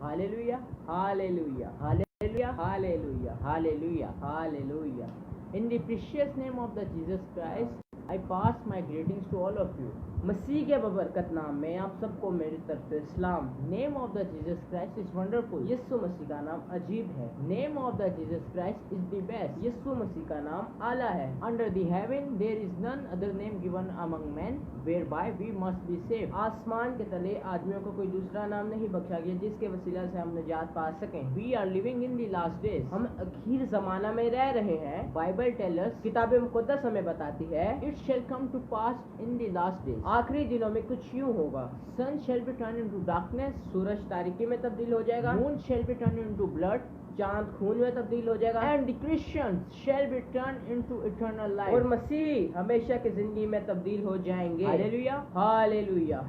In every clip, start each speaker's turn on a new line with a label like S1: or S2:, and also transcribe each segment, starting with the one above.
S1: Hallelujah, hallelujah, hallelujah, hallelujah, hallelujah, hallelujah. In the precious name of the Jesus Christ, I pass my greetings to all of you. मसीह के बबरकत नाम में आप सबको मेरी तरफ से सलाम. Name of the Jesus Christ is wonderful. Yeshu Masih का नाम अजीब है. Name of the Jesus Christ is the best. Yeshu Masih का नाम आला है. Under the heaven there is none other name given among men whereby we must be saved. आसमान के तले आदमियों को कोई दूसरा नाम नहीं बख्शा गया जिसके वसीला से हम निजात पा सकें. We are living in the last days. हम अखीर जमाना में रह रहे हैं. बाइबल टेल अस, किताब मुकद्दस हमें बताती है, it shall come to pass in the last days. आखिरी दिनों में कुछ यूं होगा. Sun shall be turned into darkness. सूरज तारीकी में तब्दील हो जाएगा. Moon shall be turned into blood. चांद खून में तब्दील हो जाएगा. And the Christians shall be turn into eternal life. और मसीह हमेशा की जिंदगी में तब्दील हो जाएंगे. Hallelujah, hallelujah.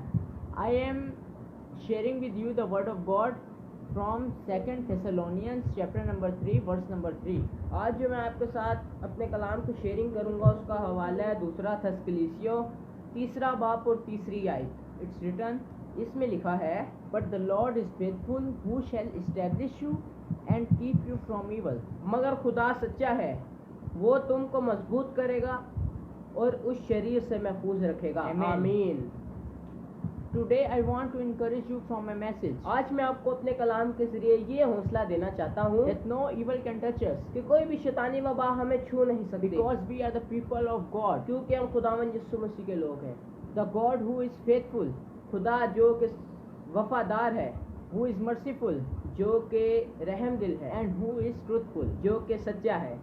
S1: I am sharing with you the word of God from 2 Thessalonians chapter number 3 verse number 3. आज जो मैं आपके साथ अपने कलाम को शेयरिंग करूंगा उसका हवाला है 2 थेसलुनीसियों 3 बाब और 3 आयत. इट्स रिटन, इसमें लिखा है, but the Lord is faithful who shell establish you and keep you from evil. मगर खुदा सच्चा है, वो तुमको मजबूत करेगा और उस शरीर से महफूज रखेगा. आमीन. Today I want to encourage you from my message. आज मैं आपको अपने कलाम के जरिए ये हौसला देना चाहता हूँ that no evil can touch us, कि कोई भी शैतानी वबा हमें छू नहीं सकती. Because we are the people of God, क्योंकि हम खुदावंद यीशु मसीह के लोग हैं. The God who is faithful, खुदा जो कि वफादार है. Who is merciful, जो के रहम दिल है. And who is truthful, जो के सच्चा है.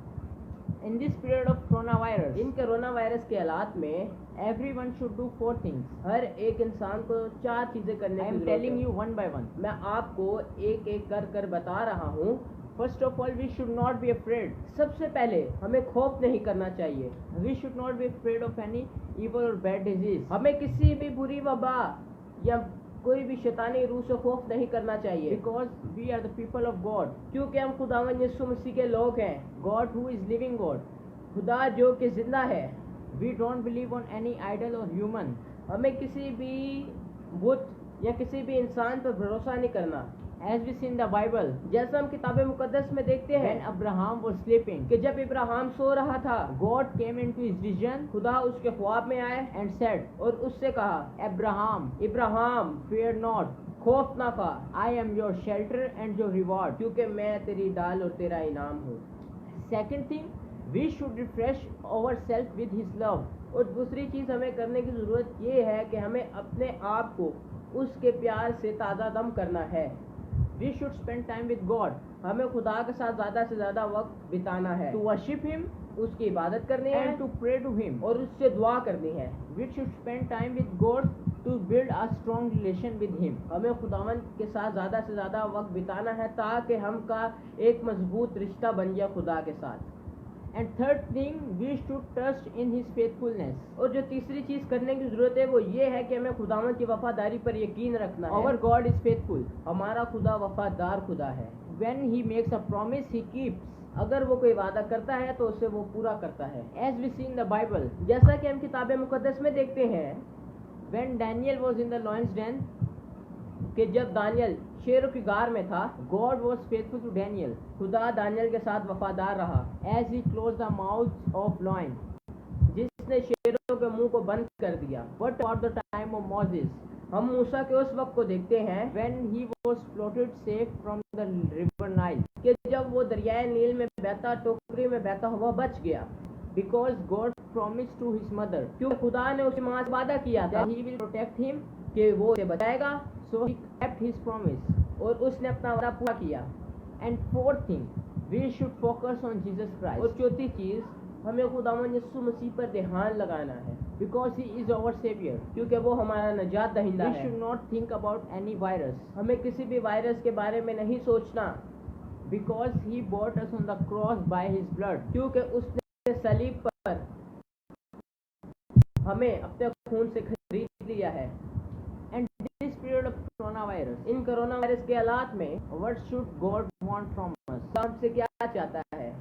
S1: In this period of coronavirus, in corona virus के हालात में everyone should do 4 things. हर एक इंसान को 4 चीजें करने की जरूरत है. I am telling you one by one. मैं आपको एक एक कर बता रहा हूँ. First of all, we should not be afraid. सबसे पहले हमें खौफ नहीं करना चाहिए. We should not be afraid of any evil or bad disease. हमें किसी भी बुरी वबा या कोई भी शैतानी रूह से खौफ नहीं करना चाहिए. Because we are the people of God, क्योंकि हम खुदावंद यीशु मसीह के लोग हैं. God who is living God, खुदा जो कि जिंदा है. We don't believe on any idol or human. हमें किसी भी बुत या किसी भी इंसान पर भरोसा नहीं करना. As we see in the Bible, जैसा हम किताब मुकद्दस में देखते हैं, when Abraham was sleeping, कि जब इब्राहिम सो रहा था, God came into his vision, खुदा उसके ख्वाब में आए and said, और उससे कहा, इब्राहिम fear not, खौफ ना खा, I am your shelter and your reward, क्योंकि मैं तेरी डाल और तेरा इनाम हूँ. Second thing, we should refresh ourselves with his love. और दूसरी चीज हमें करने की जरूरत ये है कि हमें अपने आप को उसके प्यार से ताज़ा दम करना है. We should spend time with God. हमें खुदा के साथ ज़्यादा से ज़्यादा वक्त बिताना है. To worship Him, उसकी इबादत करनी है. And to pray to Him, और उससे दुआ करनी है. We should spend time with God to build a strong relation with Him. हमें खुदावंद के साथ ज़्यादा से ज़्यादा वक्त बिताना है ताकि हमका एक मजबूत रिश्ता बन जाए खुदा के साथ. And third thing, we should trust in His faithfulness. और जो तीसरी चीज करने की जरूरत है वो ये है कि हमें खुदावंद की वफादारी पर यकीन रखना है. Our God is faithful. हमारा खुदा वफादार खुदा है. When He makes a promise, He keeps. अगर वो कोई वादा करता है तो उसे वो पूरा करता है. As we see in the Bible, जैसा कि हम किताब मुकद्दस में देखते हैं, when Daniel was in the lion's den, कि जब दानियल शेरों की गार में था, God was faithful to Daniel. खुदा दानियल के साथ वफादार रहा. As he closed the mouth of lion, जिसने शेरों के मुंह को बंद कर दिया. What about the time of Moses? हम मूसा के उस वक्त को देखते हैं when he was floated safe from the river Nile, कि जब वो दरियाए नील में बहता टोकरी में बहता हुआ बच गया. Because God promised to his mother, क्योंकि खुदा ने उसकी माँ से वादा किया था he will protect him, कि वो उसे बचाएगा. So he kept his promise, और उसने अपना वादा पूरा किया. And fourth thing, we should focus on Jesus Christ. और चौथी चीज, हमें खुदावंद यीशु मसीह पर ध्यान लगाना है. Because he is our savior, क्योंकि वो हमारा नजात दहिंदा है. We should not think about any virus. हमें किसी भी वायरस के बारे में नहीं सोचना. Because he bought us on the cross by his blood, क्योंकि उसने सलीब पर हमें अपने खून से खरीद लिया है. And this period of coronavirus, in corona virus के हालात में, what should God want from us? हमसे क्या चाहता है?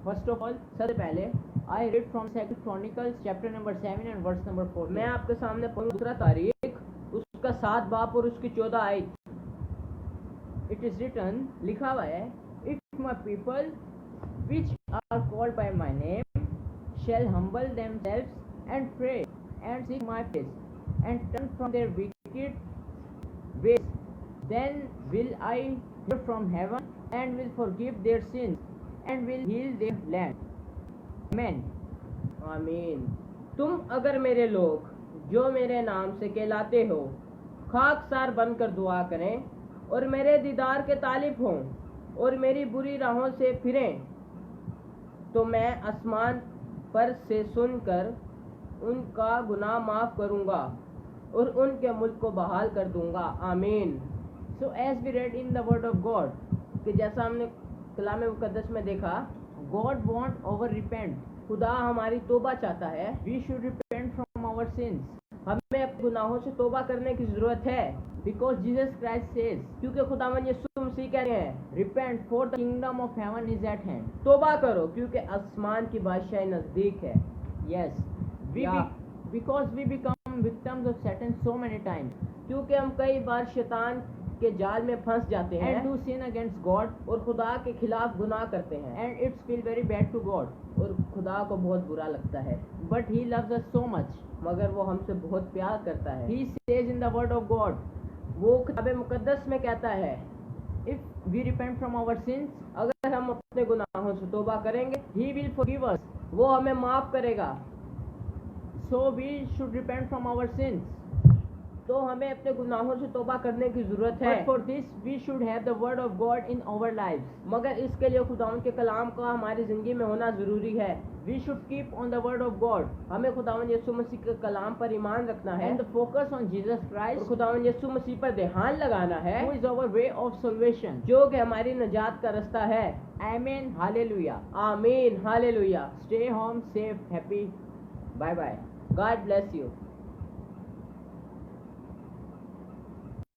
S1: First of all, सबसे पहले, I read from 2 Chronicles chapter number 7 and verse number 4. मैं आपके सामने पढ़ूँ 2 तारीख, उसका 7 बाब और उसकी 14 आयत. it is written, लिखा हुआ है, if my people which are called by my name shall humble themselves and pray and seek my face and turn from their wicked ways, then will I hear from heaven and will forgive their sins and will heal their land. Amen.
S2: आमीन। तुम अगर मेरे लोग जो मेरे नाम से कहलाते हो खाकसार बनकर दुआ करें और मेरे दीदार के तालिब हों और मेरी बुरी राहों से फिरें, तो मैं आसमान पर से सुनकर उनका गुनाह माफ़ करूँगा और उनके मुल्क को बहाल कर दूँगा। आमीन।
S1: So as we read in the word of God,
S2: कि जैसा हमने कलाम मुकद्दस में देखा,
S1: God want our repent.
S2: खुदा हमारी तौबा चाहता है।
S1: We should repent from our sins.
S2: हमें अपने गुनाहों से तौबा करने की ज़रूरत है,
S1: because Jesus Christ says,
S2: क्योंकि खुदावंद यीशु मसीह कह रहे हैं,
S1: repent for the kingdom of heaven is at hand.
S2: तौबा करो क्योंकि आसमान की बादशाही नज़दीक है।
S1: Yes, because we become victims of Satan so many times,
S2: क्योंकि हम कई बार शैतान के जाल में फंस जाते हैं
S1: and do sin against God,
S2: और खुदा के खिलाफ गुनाह करते हैं,
S1: and it's feel very bad to God.
S2: और खुदा को बहुत बुरा लगता है,
S1: But He loves us so much.
S2: मगर वो हमसे बहुत प्यार करता है।
S1: He says in the word of God,
S2: वो किताब मुकद्दस में कहता है,
S1: if we repent from our sins,
S2: अगर हम अपने गुनाहों से तौबा करेंगे,
S1: He will forgive us.
S2: वो हमें माफ़ करेगा।
S1: So we should repent from our sins.
S2: तो हमें अपने गुनाहों से तौबा करने की ज़रूरत है।
S1: But for this we should have the word of God in our lives.
S2: मगर इसके लिए खुदावंद के कलाम का हमारी ज़िंदगी में होना ज़रूरी है।
S1: We should keep on the word of God.
S2: हमें खुदावंद यीशु मसीह के कलाम पर ईमान रखना है,
S1: And the focus on Jesus
S2: और
S1: Christ,
S2: खुदावंद यीशु मसीह पर ध्यान लगाना है,
S1: who is our way of salvation.
S2: जो कि हमारी निजात का रास्ता है।
S1: Amen. Hallelujah.
S2: आमीन। Hallelujah.
S1: Stay home safe, happy. Bye bye.
S2: God bless you.